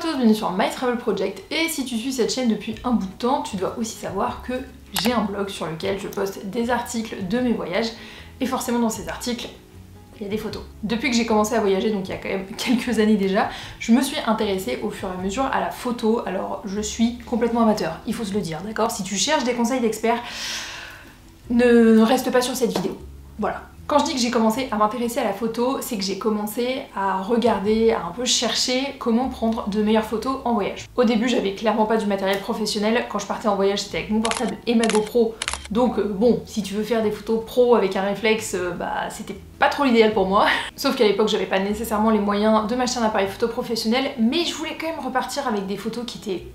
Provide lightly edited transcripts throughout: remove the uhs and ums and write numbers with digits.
tous, bienvenue sur My Travel Project, et si tu suis cette chaîne depuis un bout de temps, tu dois aussi savoir que j'ai un blog sur lequel je poste des articles de mes voyages, et forcément dans ces articles, il y a des photos. Depuis que j'ai commencé à voyager, donc il y a quand même quelques années déjà, je me suis intéressée au fur et à mesure à la photo. Alors je suis complètement amateur, il faut se le dire, d'accord? Si tu cherches des conseils d'experts, ne reste pas sur cette vidéo. Voilà. Quand je dis que j'ai commencé à m'intéresser à la photo, c'est que j'ai commencé à regarder, à un peu chercher comment prendre de meilleures photos en voyage. Au début, j'avais clairement pas du matériel professionnel. Quand je partais en voyage, c'était avec mon portable et ma GoPro. Donc bon, si tu veux faire des photos pro avec un réflexe, c'était pas trop l'idéal pour moi. Sauf qu'à l'époque, j'avais pas nécessairement les moyens de m'acheter un appareil photo professionnel, mais je voulais quand même repartir avec des photos qui étaient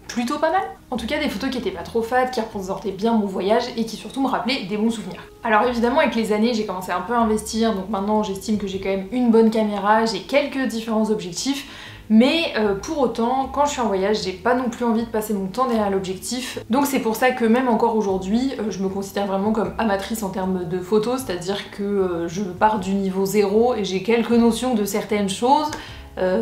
plutôt pas mal. En tout cas des photos qui étaient pas trop fades, qui représentaient bien mon voyage et qui surtout me rappelaient des bons souvenirs. Alors évidemment avec les années j'ai commencé un peu à investir, donc maintenant j'estime que j'ai quand même une bonne caméra, j'ai quelques différents objectifs, mais pour autant, quand je suis en voyage, j'ai pas non plus envie de passer mon temps derrière l'objectif. Donc c'est pour ça que même encore aujourd'hui, je me considère vraiment comme amatrice en termes de photos, c'est-à-dire que je pars du niveau 0 et j'ai quelques notions de certaines choses,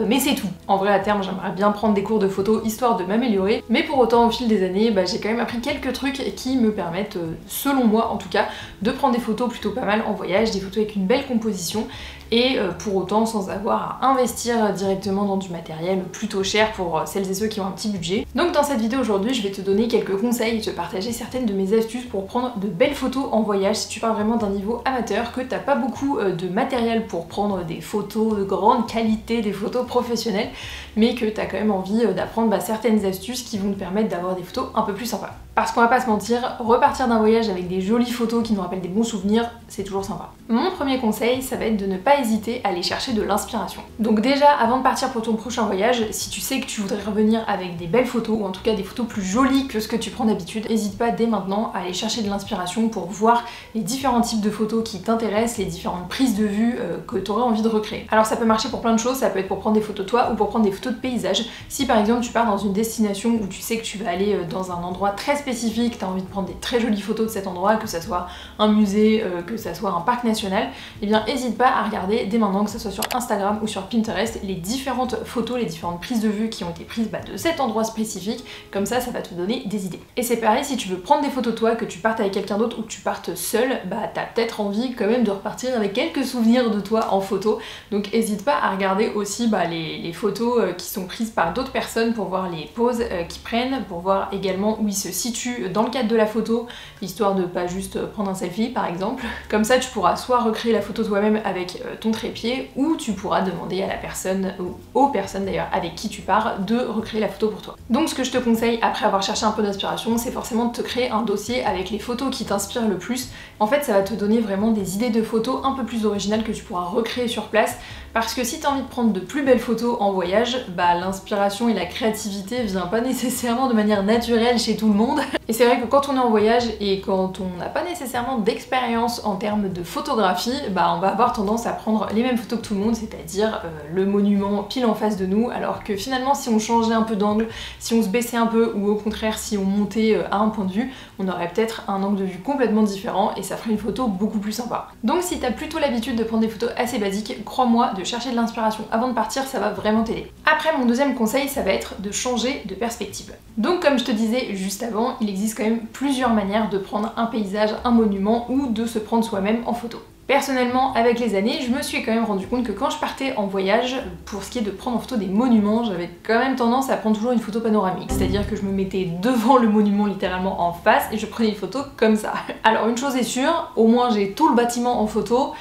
mais c'est tout. En vrai, à terme, j'aimerais bien prendre des cours de photo histoire de m'améliorer, mais pour autant, au fil des années, j'ai quand même appris quelques trucs qui me permettent, selon moi en tout cas, de prendre des photos plutôt pas mal en voyage, des photos avec une belle composition, et pour autant sans avoir à investir directement dans du matériel plutôt cher pour celles et ceux qui ont un petit budget. Donc dans cette vidéo aujourd'hui, je vais te donner quelques conseils, te partager certaines de mes astuces pour prendre de belles photos en voyage si tu pars vraiment d'un niveau amateur, que t'as pas beaucoup de matériel pour prendre des photos de grande qualité, des photos professionnelles, mais que t'as quand même envie d'apprendre certaines astuces qui vont te permettre d'avoir des photos un peu plus sympas. Parce qu'on va pas se mentir, repartir d'un voyage avec des jolies photos qui nous rappellent des bons souvenirs, c'est toujours sympa. Mon premier conseil, ça va être de ne pas hésiter à aller chercher de l'inspiration. Donc déjà, avant de partir pour ton prochain voyage, si tu sais que tu voudrais revenir avec des belles photos, ou en tout cas des photos plus jolies que ce que tu prends d'habitude, n'hésite pas dès maintenant à aller chercher de l'inspiration pour voir les différents types de photos qui t'intéressent, les différentes prises de vue que tu aurais envie de recréer. Alors ça peut marcher pour plein de choses, ça peut être pour prendre des photos de toi ou pour prendre des photos de paysages. Si par exemple tu pars dans une destination où tu sais que tu vas aller dans un endroit très spécifique, tu as envie de prendre des très jolies photos de cet endroit, que ça soit un musée, que ça soit un parc national, eh bien n'hésite pas à regarder dès maintenant, que ce soit sur Instagram ou sur Pinterest, les différentes photos, les différentes prises de vue qui ont été prises de cet endroit spécifique, comme ça va te donner des idées. Et c'est pareil, si tu veux prendre des photos de toi, que tu partes avec quelqu'un d'autre ou que tu partes seul, t'as peut-être envie quand même de repartir avec quelques souvenirs de toi en photo, donc n'hésite pas à regarder aussi les photos qui sont prises par d'autres personnes pour voir les poses qu'ils prennent, pour voir également où ils se situent dans le cadre de la photo, histoire de pas juste prendre un selfie par exemple. Comme ça tu pourras soit recréer la photo toi-même avec ton trépied, ou tu pourras demander à la personne, ou aux personnes d'ailleurs avec qui tu pars, de recréer la photo pour toi. Donc ce que je te conseille après avoir cherché un peu d'inspiration, c'est forcément de te créer un dossier avec les photos qui t'inspirent le plus. En fait ça va te donner vraiment des idées de photos un peu plus originales que tu pourras recréer sur place, parce que si tu as envie de prendre de plus belles photos en voyage, l'inspiration et la créativité vient pas nécessairement de manière naturelle chez tout le monde. Et c'est vrai que quand on est en voyage et quand on n'a pas nécessairement d'expérience en termes de photographie, on va avoir tendance à prendre les mêmes photos que tout le monde, c'est-à-dire le monument pile en face de nous, alors que finalement si on changeait un peu d'angle, si on se baissait un peu, ou au contraire si on montait à un point de vue, on aurait peut-être un angle de vue complètement différent et ça ferait une photo beaucoup plus sympa. Donc si t'as plutôt l'habitude de prendre des photos assez basiques, crois-moi, de chercher de l'inspiration avant de partir, ça va vraiment t'aider. Après, mon deuxième conseil, ça va être de changer de perspective. Donc comme je te disais juste avant, il existe quand même plusieurs manières de prendre un paysage, un monument, ou de se prendre soi-même en photo. Personnellement, avec les années, je me suis quand même rendu compte que quand je partais en voyage, pour ce qui est de prendre en photo des monuments, j'avais quand même tendance à prendre toujours une photo panoramique. C'est-à-dire que je me mettais devant le monument littéralement en face et je prenais une photo comme ça. Alors une chose est sûre, au moins j'ai tout le bâtiment en photo,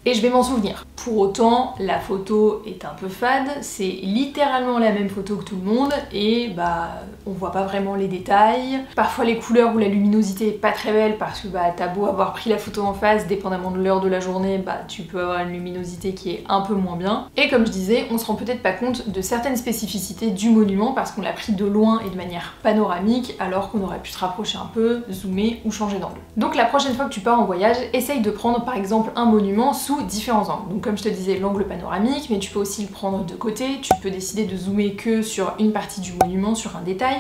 et je vais m'en souvenir. Pour autant, la photo est un peu fade, c'est littéralement la même photo que tout le monde, et on voit pas vraiment les détails. Parfois les couleurs ou la luminosité est pas très belle parce que t'as beau avoir pris la photo en face, dépendamment de l'heure de la journée, tu peux avoir une luminosité qui est un peu moins bien. Et comme je disais, on se rend peut-être pas compte de certaines spécificités du monument parce qu'on l'a pris de loin et de manière panoramique, alors qu'on aurait pu se rapprocher un peu, zoomer ou changer d'angle. Donc la prochaine fois que tu pars en voyage, essaye de prendre par exemple un monument sous différents angles. Donc comme je te disais, l'angle panoramique, mais tu peux aussi le prendre de côté, tu peux décider de zoomer que sur une partie du monument, sur un détail.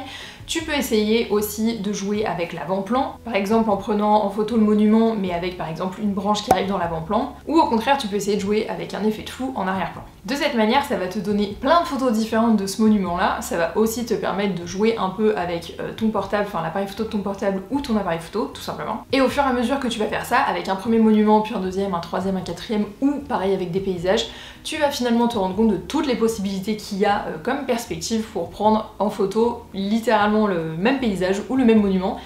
Tu peux essayer aussi de jouer avec l'avant-plan, par exemple en prenant en photo le monument mais avec par exemple une branche qui arrive dans l'avant-plan, ou au contraire tu peux essayer de jouer avec un effet de flou en arrière-plan. De cette manière ça va te donner plein de photos différentes de ce monument là, ça va aussi te permettre de jouer un peu avec ton portable, enfin l'appareil photo de ton portable ou ton appareil photo tout simplement. Et au fur et à mesure que tu vas faire ça, avec un premier monument, puis un deuxième, un troisième, un quatrième, ou pareil avec des paysages, tu vas finalement te rendre compte de toutes les possibilités qu'il y a comme perspective pour prendre en photo littéralement le même paysage ou le même monument,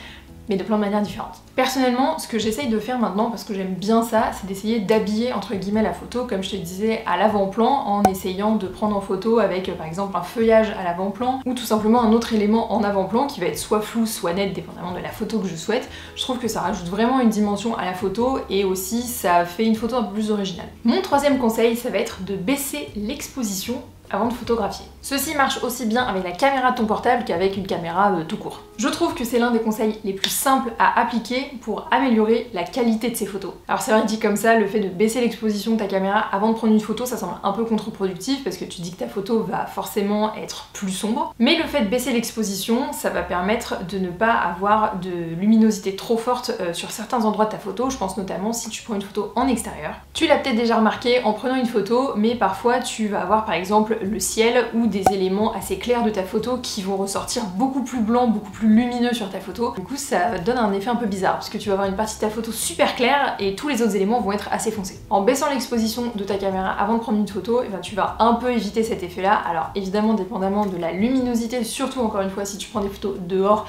mais de plein de manières différentes. Personnellement, ce que j'essaye de faire maintenant, parce que j'aime bien ça, c'est d'essayer d'habiller entre guillemets la photo, comme je te disais, à l'avant-plan, en essayant de prendre en photo avec par exemple un feuillage à l'avant-plan, ou tout simplement un autre élément en avant-plan qui va être soit flou, soit net, dépendamment de la photo que je souhaite. Je trouve que ça rajoute vraiment une dimension à la photo, et aussi ça fait une photo un peu plus originale. Mon troisième conseil, ça va être de baisser l'exposition avant de photographier. Ceci marche aussi bien avec la caméra de ton portable qu'avec une caméra tout court. Je trouve que c'est l'un des conseils les plus simples à appliquer pour améliorer la qualité de ces photos. Alors c'est vrai que dit comme ça, le fait de baisser l'exposition de ta caméra avant de prendre une photo, ça semble un peu contre-productif parce que tu dis que ta photo va forcément être plus sombre. Mais le fait de baisser l'exposition, ça va permettre de ne pas avoir de luminosité trop forte sur certains endroits de ta photo. Je pense notamment si tu prends une photo en extérieur. Tu l'as peut-être déjà remarqué en prenant une photo, mais parfois tu vas avoir par exemple le ciel ou des éléments assez clairs de ta photo qui vont ressortir beaucoup plus blancs, beaucoup plus lumineux sur ta photo. Du coup ça donne un effet un peu bizarre parce que tu vas avoir une partie de ta photo super claire et tous les autres éléments vont être assez foncés. En baissant l'exposition de ta caméra avant de prendre une photo, et ben, tu vas un peu éviter cet effet là. Alors évidemment dépendamment de la luminosité, surtout encore une fois si tu prends des photos dehors,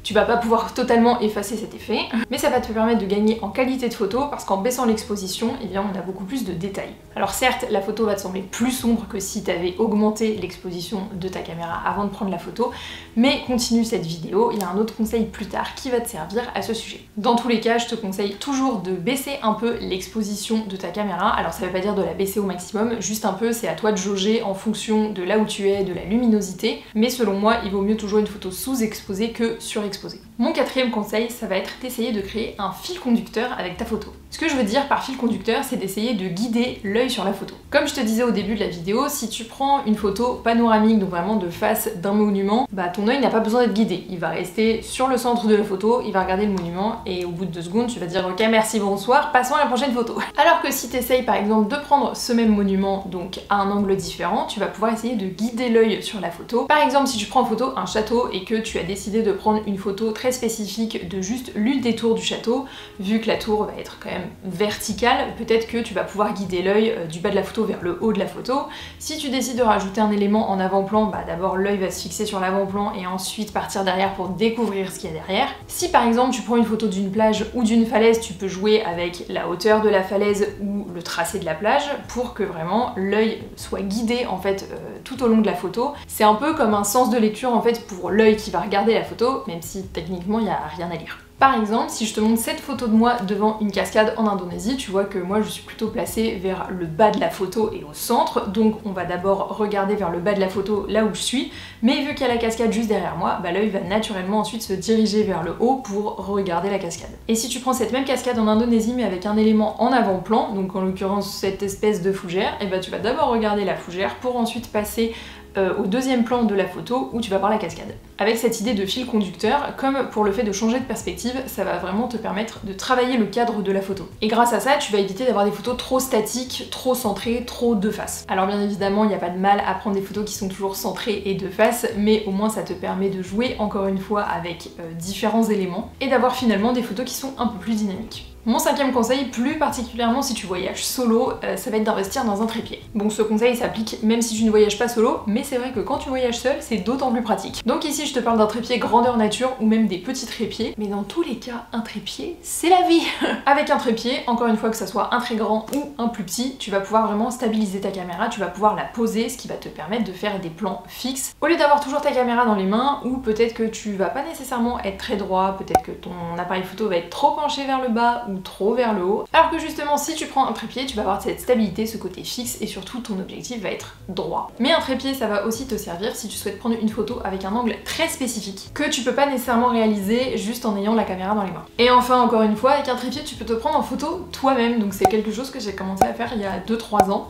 tu vas pas pouvoir totalement effacer cet effet, mais ça va te permettre de gagner en qualité de photo parce qu'en baissant l'exposition, eh bien on a beaucoup plus de détails. Alors certes, la photo va te sembler plus sombre que si tu avais augmenté l'exposition de ta caméra avant de prendre la photo, mais continue cette vidéo, il y a un autre conseil plus tard qui va te servir à ce sujet. Dans tous les cas, je te conseille toujours de baisser un peu l'exposition de ta caméra. Alors ça veut pas dire de la baisser au maximum, juste un peu, c'est à toi de jauger en fonction de là où tu es, de la luminosité, mais selon moi, il vaut mieux toujours une photo sous-exposée que surexposée. Mon quatrième conseil, ça va être d'essayer de créer un fil conducteur avec ta photo. Ce que je veux dire par fil conducteur, c'est d'essayer de guider l'œil sur la photo. Comme je te disais au début de la vidéo, si tu prends une photo panoramique, donc vraiment de face d'un monument, bah ton œil n'a pas besoin d'être guidé. Il va rester sur le centre de la photo, il va regarder le monument et au bout de 2 secondes, tu vas dire ok merci bonsoir, passons à la prochaine photo. Alors que si tu essayes par exemple de prendre ce même monument donc à un angle différent, tu vas pouvoir essayer de guider l'œil sur la photo. Par exemple, si tu prends en photo un château et que tu as décidé de prendre une photo très spécifique de juste l'une des tours du château, vu que la tour va être quand même verticale, peut-être que tu vas pouvoir guider l'œil du bas de la photo vers le haut de la photo. Si tu décides de rajouter un élément en avant-plan, bah d'abord l'œil va se fixer sur l'avant-plan et ensuite partir derrière pour découvrir ce qu'il y a derrière. Si par exemple tu prends une photo d'une plage ou d'une falaise, tu peux jouer avec la hauteur de la falaise ou le tracé de la plage pour que vraiment l'œil soit guidé en fait tout au long de la photo. C'est un peu comme un sens de lecture en fait pour l'œil qui va regarder la photo, même si techniquement il n'y a rien à lire. Par exemple, si je te montre cette photo de moi devant une cascade en Indonésie, tu vois que moi je suis plutôt placée vers le bas de la photo et au centre, donc on va d'abord regarder vers le bas de la photo là où je suis, mais vu qu'il y a la cascade juste derrière moi, bah, l'œil va naturellement ensuite se diriger vers le haut pour regarder la cascade. Et si tu prends cette même cascade en Indonésie mais avec un élément en avant-plan, donc en l'occurrence cette espèce de fougère, et bah tu vas d'abord regarder la fougère pour ensuite passer au deuxième plan de la photo où tu vas voir la cascade. Avec cette idée de fil conducteur, comme pour le fait de changer de perspective, ça va vraiment te permettre de travailler le cadre de la photo. Et grâce à ça, tu vas éviter d'avoir des photos trop statiques, trop centrées, trop de face. Alors bien évidemment, il n'y a pas de mal à prendre des photos qui sont toujours centrées et de face, mais au moins ça te permet de jouer encore une fois avec différents éléments et d'avoir finalement des photos qui sont un peu plus dynamiques. Mon cinquième conseil, plus particulièrement si tu voyages solo, ça va être d'investir dans un trépied. Bon, ce conseil s'applique même si tu ne voyages pas solo, mais c'est vrai que quand tu voyages seul, c'est d'autant plus pratique. Donc ici, je te parle d'un trépied grandeur nature ou même des petits trépieds, mais dans tous les cas, un trépied, c'est la vie. Avec un trépied, encore une fois que ça soit un très grand ou un plus petit, tu vas pouvoir vraiment stabiliser ta caméra, tu vas pouvoir la poser, ce qui va te permettre de faire des plans fixes. Au lieu d'avoir toujours ta caméra dans les mains, ou peut-être que tu vas pas nécessairement être très droit, peut-être que ton appareil photo va être trop penché vers le bas, ou trop vers le haut. Alors que justement si tu prends un trépied, tu vas avoir cette stabilité, ce côté fixe et surtout ton objectif va être droit. Mais un trépied ça va aussi te servir si tu souhaites prendre une photo avec un angle très spécifique que tu peux pas nécessairement réaliser juste en ayant la caméra dans les mains. Et enfin encore une fois, avec un trépied tu peux te prendre en photo toi-même, donc c'est quelque chose que j'ai commencé à faire il y a 2-3 ans,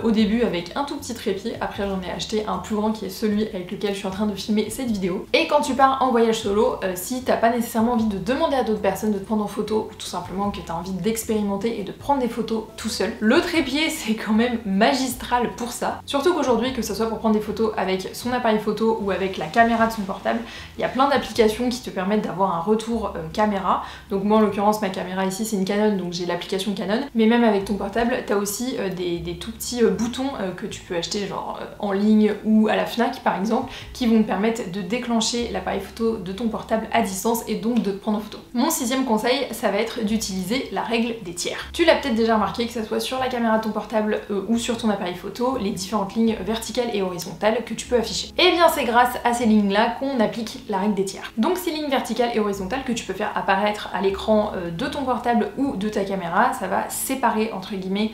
au début avec un tout petit trépied, après j'en ai acheté un plus grand qui est celui avec lequel je suis en train de filmer cette vidéo. Et quand tu pars en voyage solo, si t'as pas nécessairement envie de demander à d'autres personnes de te prendre en photo, ou tout simplement que t'as envie d'expérimenter et de prendre des photos tout seul, le trépied c'est quand même magistral pour ça. Surtout qu'aujourd'hui, que ce soit pour prendre des photos avec son appareil photo ou avec la caméra de son portable, il y a plein d'applications qui te permettent d'avoir un retour caméra. Donc moi en l'occurrence ma caméra ici c'est une Canon, donc j'ai l'application Canon, mais même avec ton portable t'as aussi des tout petits boutons que tu peux acheter genre en ligne ou à la Fnac par exemple, qui vont te permettre de déclencher l'appareil photo de ton portable à distance et donc de te prendre en photo. Mon 6e conseil, ça va être d'utiliser la règle des tiers. Tu l'as peut-être déjà remarqué, que ça soit sur la caméra de ton portable ou sur ton appareil photo, les différentes lignes verticales et horizontales que tu peux afficher. Et bien c'est grâce à ces lignes là qu'on applique la règle des tiers. Donc ces lignes verticales et horizontales que tu peux faire apparaître à l'écran de ton portable ou de ta caméra, ça va séparer entre guillemets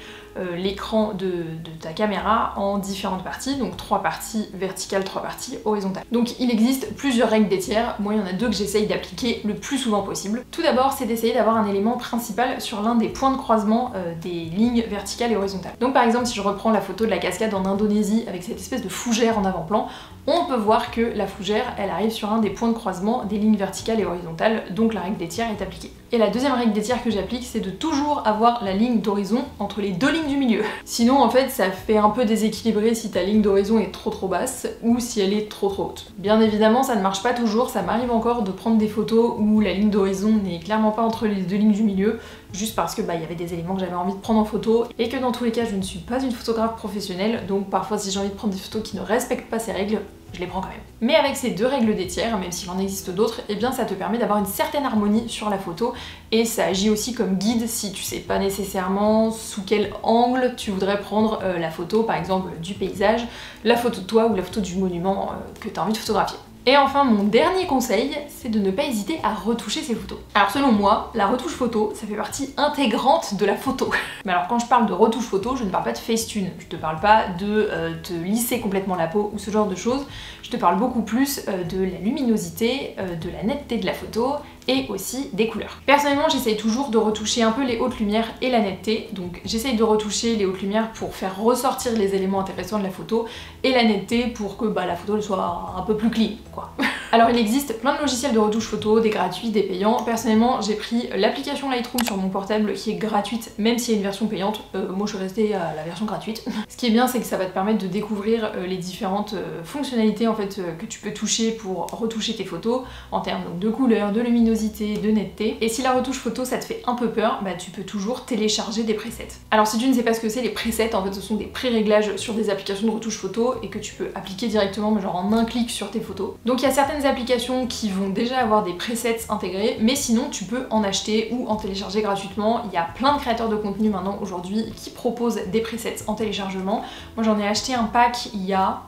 l'écran de ta caméra en différentes parties, donc 3 parties verticales, 3 parties horizontales. Donc il existe plusieurs règles des tiers, moi il y en a 2 que j'essaye d'appliquer le plus souvent possible. Tout d'abord c'est d'essayer d'avoir un élément principal sur l'un des points de croisement des lignes verticales et horizontales. Donc par exemple si je reprends la photo de la cascade en Indonésie avec cette espèce de fougère en avant-plan, on peut voir que la fougère, elle arrive sur un des points de croisement des lignes verticales et horizontales, donc la règle des tiers est appliquée. Et la deuxième règle des tiers que j'applique, c'est de toujours avoir la ligne d'horizon entre les 2 lignes du milieu. Sinon, en fait, ça fait un peu déséquilibré si ta ligne d'horizon est trop basse ou si elle est trop haute. Bien évidemment, ça ne marche pas toujours, ça m'arrive encore de prendre des photos où la ligne d'horizon n'est clairement pas entre les 2 lignes du milieu, juste parce que il y avait des éléments que j'avais envie de prendre en photo et que dans tous les cas, je ne suis pas une photographe professionnelle, donc parfois si j'ai envie de prendre des photos qui ne respectent pas ces règles, je les prends quand même. Mais avec ces 2 règles des tiers, même s'il en existe d'autres, et bien ça te permet d'avoir une certaine harmonie sur la photo et ça agit aussi comme guide si tu sais pas nécessairement sous quel angle tu voudrais prendre la photo, par exemple du paysage, la photo de toi ou la photo du monument que tu as envie de photographier. Et enfin, mon dernier conseil, c'est de ne pas hésiter à retoucher ses photos. Alors selon moi, la retouche photo, ça fait partie intégrante de la photo. Mais alors quand je parle de retouche photo, je ne parle pas de Facetune, je te parle pas de te lisser complètement la peau ou ce genre de choses, je te parle beaucoup plus de la luminosité, de la netteté de la photo et aussi des couleurs. Personnellement, j'essaye toujours de retoucher un peu les hautes lumières et la netteté, donc j'essaye de retoucher les hautes lumières pour faire ressortir les éléments intéressants de la photo et la netteté pour que la photo elle soit un peu plus clean, quoi. Alors il existe plein de logiciels de retouche photo, des gratuits, des payants. Personnellement, j'ai pris l'application Lightroom sur mon portable qui est gratuite, même s'il y a une version payante. Moi je suis restée à la version gratuite. Ce qui est bien, c'est que ça va te permettre de découvrir les différentes fonctionnalités en fait que tu peux toucher pour retoucher tes photos en termes donc, de couleurs, de luminosité, de netteté. Et si la retouche photo ça te fait un peu peur, tu peux toujours télécharger des presets. Alors si tu ne sais pas ce que c'est les presets, en fait ce sont des pré-réglages sur des applications de retouche photo et que tu peux appliquer directement mais genre en un clic sur tes photos. Donc il y a certaines applications qui vont déjà avoir des presets intégrés, mais sinon tu peux en acheter ou en télécharger gratuitement. Il y a plein de créateurs de contenu maintenant aujourd'hui qui proposent des presets en téléchargement. Moi j'en ai acheté un pack il y a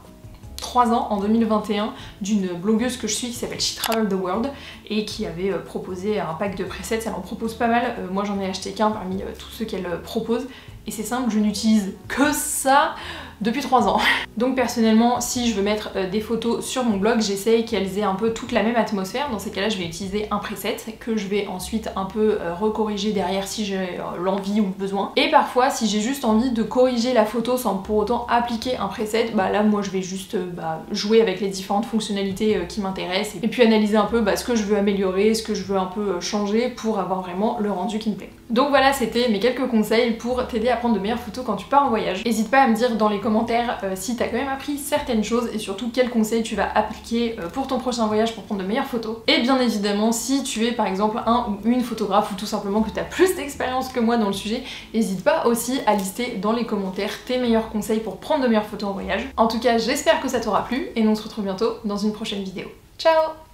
3 ans, en 2021, d'une blogueuse que je suis qui s'appelle She Travel the World et qui avait proposé un pack de presets. Elle en propose pas mal, moi j'en ai acheté qu'un parmi tous ceux qu'elle propose et c'est simple, je n'utilise que ça depuis 3 ans. Donc personnellement, si je veux mettre des photos sur mon blog, j'essaye qu'elles aient un peu toute la même atmosphère. Dans ces cas-là, je vais utiliser un preset que je vais ensuite un peu recorriger derrière si j'ai l'envie ou le besoin. Et parfois, si j'ai juste envie de corriger la photo sans pour autant appliquer un preset, là moi je vais juste jouer avec les différentes fonctionnalités qui m'intéressent et puis analyser un peu ce que je veux améliorer, ce que je veux un peu changer pour avoir vraiment le rendu qui me plaît. Donc voilà, c'était mes quelques conseils pour t'aider à prendre de meilleures photos quand tu pars en voyage. N'hésite pas à me dire dans les commentaires si t'as quand même appris certaines choses et surtout quels conseils tu vas appliquer pour ton prochain voyage pour prendre de meilleures photos. Et bien évidemment, si tu es par exemple un ou une photographe ou tout simplement que tu as plus d'expérience que moi dans le sujet, n'hésite pas aussi à lister dans les commentaires tes meilleurs conseils pour prendre de meilleures photos en voyage. En tout cas, j'espère que ça t'aura plu et nous on se retrouve bientôt dans une prochaine vidéo. Ciao!